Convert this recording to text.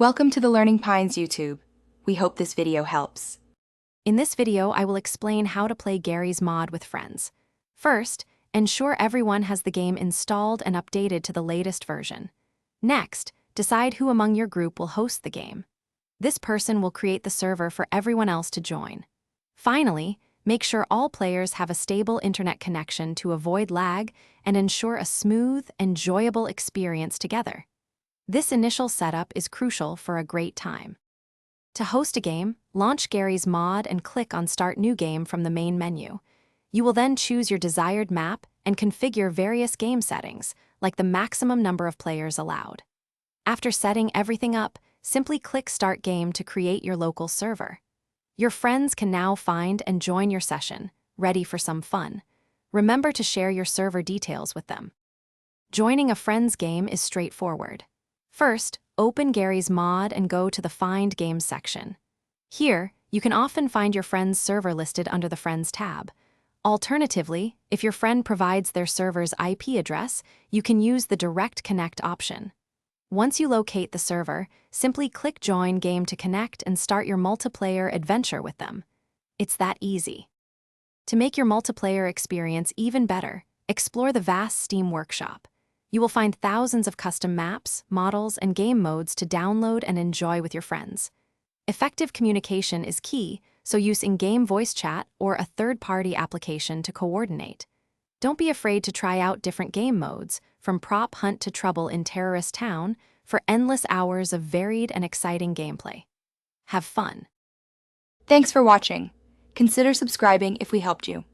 Welcome to the Learning Pines YouTube. We hope this video helps. In this video, I will explain how to play Garry's mod with friends. First, ensure everyone has the game installed and updated to the latest version. Next, decide who among your group will host the game. This person will create the server for everyone else to join. Finally, make sure all players have a stable internet connection to avoid lag and ensure a smooth, enjoyable experience together. This initial setup is crucial for a great time. To host a game, launch Garry's mod and click on Start New Game from the main menu. You will then choose your desired map and configure various game settings, like the maximum number of players allowed. After setting everything up, simply click Start Game to create your local server. Your friends can now find and join your session, ready for some fun. Remember to share your server details with them. Joining a friend's game is straightforward. First, open Garry's mod and go to the Find Games section. Here, you can often find your friend's server listed under the Friends tab. Alternatively, if your friend provides their server's IP address, you can use the Direct Connect option. Once you locate the server, simply click Join Game to connect and start your multiplayer adventure with them. It's that easy. To make your multiplayer experience even better, explore the vast Steam workshop. You will find thousands of custom maps, models, and game modes to download and enjoy with your friends. Effective communication is key, so use in-game voice chat or a third-party application to coordinate. Don't be afraid to try out different game modes, from prop hunt to trouble in Terrorist Town, for endless hours of varied and exciting gameplay. Have fun. Thanks for watching. Consider subscribing if we helped you.